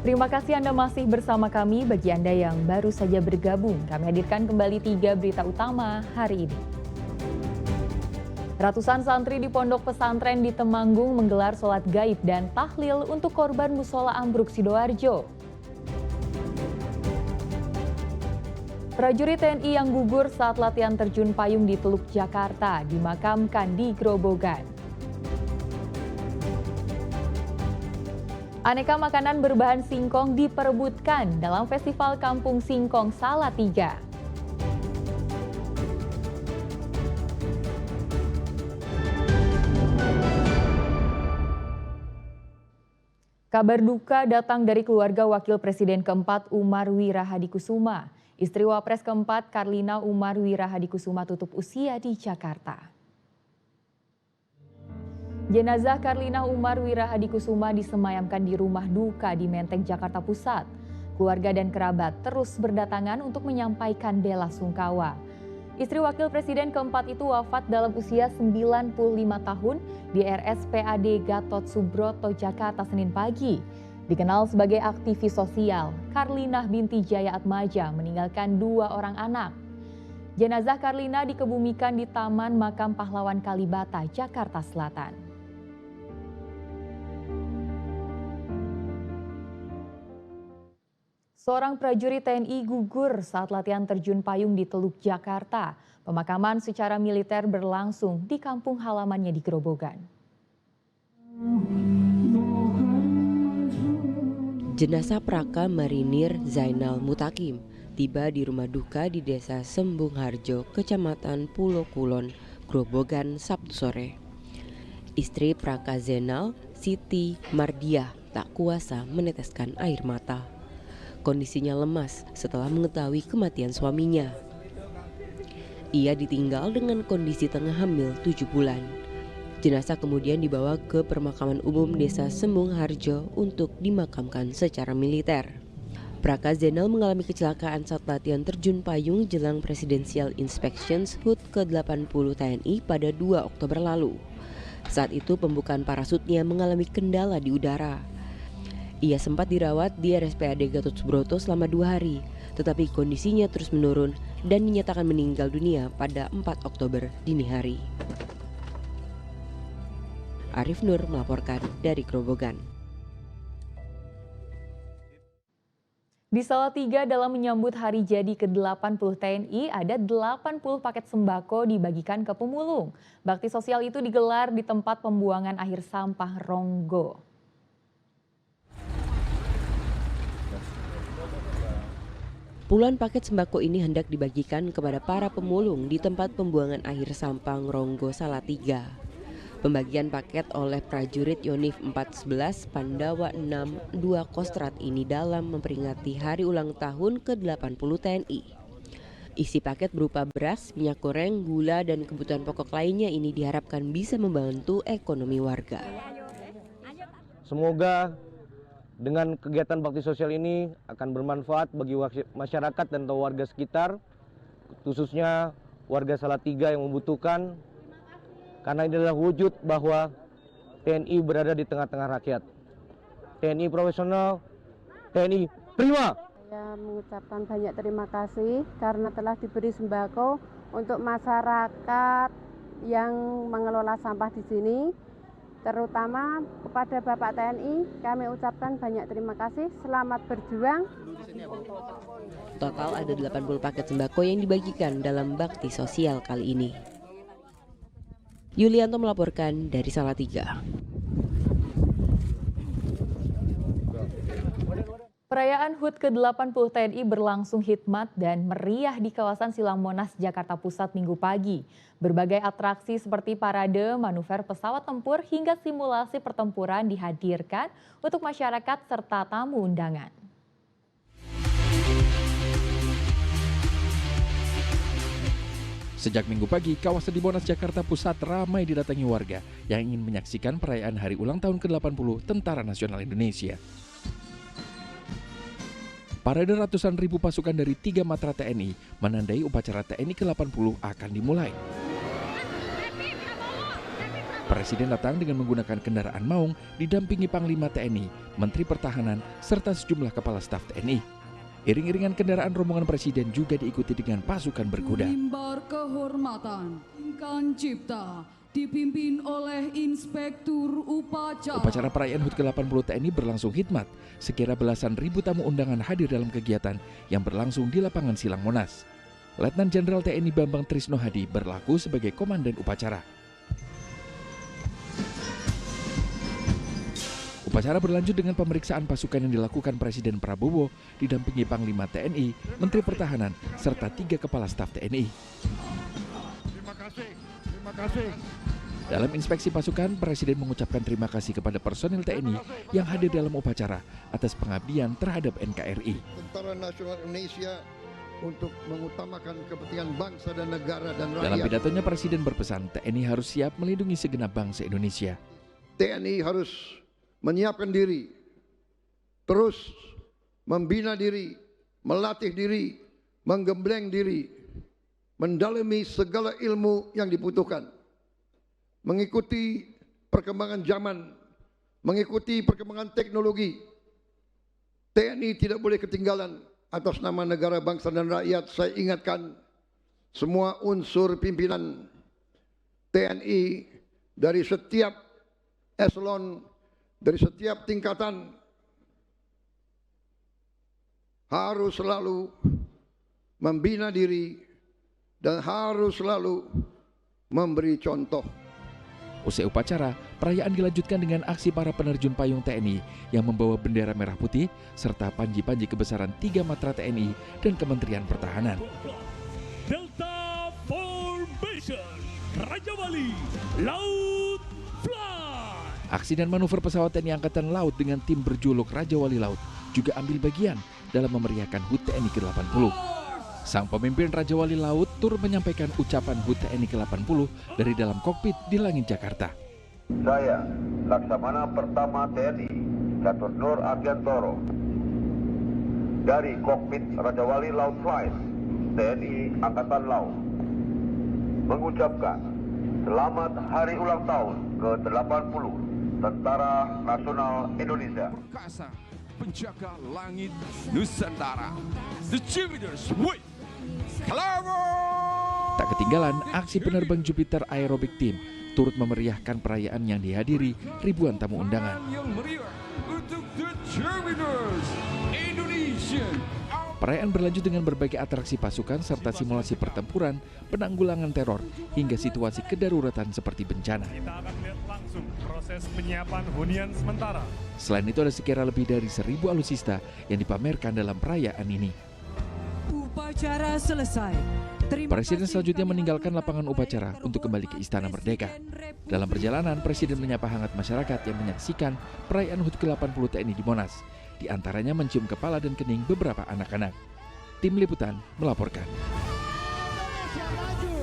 Terima kasih Anda masih bersama kami. Bagi Anda yang baru saja bergabung, kami hadirkan kembali 3 berita utama hari ini. Ratusan santri di pondok pesantren di Temanggung menggelar sholat gaib dan tahlil untuk korban musola ambruk Sidoarjo. Prajurit TNI yang gugur saat latihan terjun payung di Teluk Jakarta dimakamkan di Grobogan. Aneka makanan berbahan singkong diperebutkan dalam Festival Kampung Singkong Salatiga. Kabar duka datang dari keluarga Wakil Presiden keempat Umar Wirahadikusuma. Istri Wapres keempat Karlina Umar Wirahadikusuma tutup usia di Jakarta. Jenazah Karlina Umar Wirahadikusuma disemayamkan di rumah duka di Menteng, Jakarta Pusat. Keluarga dan kerabat terus berdatangan untuk menyampaikan bela sungkawa. Istri Wakil Presiden keempat itu wafat dalam usia 95 tahun di RSPAD Gatot Subroto, Jakarta, Senin pagi. Dikenal sebagai aktivis sosial, Karlina binti Jaya Atmaja meninggalkan 2 orang anak. Jenazah Karlina dikebumikan di Taman Makam Pahlawan Kalibata, Jakarta Selatan. Seorang prajurit TNI gugur saat latihan terjun payung di Teluk Jakarta. Pemakaman secara militer berlangsung di kampung halamannya di Grobogan. Jenazah Praka Marinir Zainal Mutakim tiba di rumah duka di Desa Sembung Harjo, Kecamatan Pulau Kulon, Grobogan, Sabtu sore. Istri Praka Zainal, Siti Mardiah, tak kuasa meneteskan air mata. Kondisinya lemas setelah mengetahui kematian suaminya. Ia ditinggal dengan kondisi tengah hamil 7 bulan. Jenazah kemudian dibawa ke pemakaman umum Desa Sembung Harjo untuk dimakamkan secara militer. Praka Zainal mengalami kecelakaan saat latihan terjun payung jelang Presidential Inspections HUT ke-80 TNI pada 2 Oktober lalu. Saat itu pembukaan parasutnya mengalami kendala di udara. Ia sempat dirawat di RSPAD Gatot Subroto selama 2 hari, tetapi kondisinya terus menurun dan dinyatakan meninggal dunia pada 4 Oktober dini hari. Arif Nur melaporkan dari Grobogan. Di Salatiga dalam menyambut hari jadi ke-80 TNI, ada 80 paket sembako dibagikan ke pemulung. Bakti sosial itu digelar di tempat pembuangan akhir sampah Ronggo. Puluhan paket sembako ini hendak dibagikan kepada para pemulung di tempat pembuangan akhir sampah Ronggo Salatiga. Pembagian paket oleh prajurit Yonif 411 Pandawa 6 2 Kostrat ini dalam memperingati hari ulang tahun ke-80 TNI. Isi paket berupa beras, minyak goreng, gula, dan kebutuhan pokok lainnya ini diharapkan bisa membantu ekonomi warga. Semoga dengan kegiatan bakti sosial ini akan bermanfaat bagi masyarakat dan warga sekitar, khususnya warga Salatiga yang membutuhkan, karena ini adalah wujud bahwa TNI berada di tengah-tengah rakyat. TNI profesional, TNI prima. Saya mengucapkan banyak terima kasih karena telah diberi sembako untuk masyarakat yang mengelola sampah di sini. Terutama kepada Bapak TNI, kami ucapkan banyak terima kasih, selamat berjuang. Total ada 80 paket sembako yang dibagikan dalam bakti sosial kali ini. Yulianto melaporkan dari Salatiga. Perayaan HUT ke-80 TNI berlangsung hikmat dan meriah di kawasan Silang Monas, Jakarta Pusat Minggu pagi. Berbagai atraksi seperti parade, manuver pesawat tempur hingga simulasi pertempuran dihadirkan untuk masyarakat serta tamu undangan. Sejak Minggu pagi, kawasan di Monas, Jakarta Pusat ramai didatangi warga yang ingin menyaksikan perayaan hari ulang tahun ke-80 Tentara Nasional Indonesia. Parade ratusan ribu pasukan dari 3 matra TNI menandai upacara TNI ke-80 akan dimulai. Presiden datang dengan menggunakan kendaraan maung didampingi Panglima TNI, Menteri Pertahanan, serta sejumlah kepala staf TNI. Iring-iringan kendaraan rombongan Presiden juga diikuti dengan pasukan berkuda. Mimbar kehormatan Inkan Cipta dipimpin oleh Inspektur Upacara. Upacara perayaan HUT ke-80 TNI berlangsung hikmat. Sekira belasan ribu tamu undangan hadir dalam kegiatan yang berlangsung di lapangan Silang Monas. Letnan Jenderal TNI Bambang Trisno Hadi berlaku sebagai komandan upacara. Upacara berlanjut dengan pemeriksaan pasukan yang dilakukan Presiden Prabowo didampingi Panglima TNI, Menteri Pertahanan, serta 3 kepala staf TNI. Terima kasih. Dalam inspeksi pasukan, Presiden mengucapkan terima kasih kepada personil TNI yang hadir dalam upacara atas pengabdian terhadap NKRI. Tentara Nasional Indonesia untuk mengutamakan kepentingan bangsa dan negara dan rakyat. Dalam pidatonya, Presiden berpesan TNI harus siap melindungi segenap bangsa Indonesia. TNI harus menyiapkan diri, terus membina diri, melatih diri, menggembleng diri, mendalami segala ilmu yang dibutuhkan, mengikuti perkembangan zaman, mengikuti perkembangan teknologi. TNI tidak boleh ketinggalan. Atas nama negara, bangsa dan rakyat, saya ingatkan semua unsur pimpinan TNI dari setiap eselon, dari setiap tingkatan harus selalu membina diri dan harus selalu memberi contoh. Usai upacara, perayaan dilanjutkan dengan aksi para penerjun payung TNI yang membawa bendera merah putih serta panji-panji kebesaran 3 matra TNI dan Kementerian Pertahanan. Delta Formation, Raja Wali Laut Fly. Aksi dan manuver pesawat TNI Angkatan Laut dengan tim berjuluk Raja Wali Laut juga ambil bagian dalam memeriahkan HUT TNI ke-80. Sang pemimpin Raja Wali Laut turut menyampaikan ucapan HUT TNI ke-80 dari dalam kokpit di langit Jakarta. Saya, Laksamana Pertama TNI, Catur Nur Argantoro, dari kokpit Raja Wali Laut Flight, TNI Angkatan Laut, mengucapkan selamat hari ulang tahun ke-80 Tentara Nasional Indonesia. Perkasa, penjaga langit Nusantara, the Jupiter's Wave. Tak ketinggalan, aksi penerbang Jupiter Aerobic Team turut memeriahkan perayaan yang dihadiri ribuan tamu undangan. Yang meriah untuk the Jupiter's Indonesia. Perayaan berlanjut dengan berbagai atraksi pasukan serta simulasi pertempuran, penanggulangan teror, hingga situasi kedaruratan seperti bencana. Kita akan lihat langsung proses penyiapan hunian sementara. Selain itu ada sekira lebih dari 1000 alutsista yang dipamerkan dalam perayaan ini. Upacara selesai. Presiden selanjutnya meninggalkan lapangan upacara untuk kembali ke Istana Merdeka. Dalam perjalanan, Presiden menyapa hangat masyarakat yang menyaksikan perayaan HUT ke-80 TNI di Monas. Di antaranya mencium kepala dan kening beberapa anak-anak. Tim Liputan melaporkan. Indonesia maju.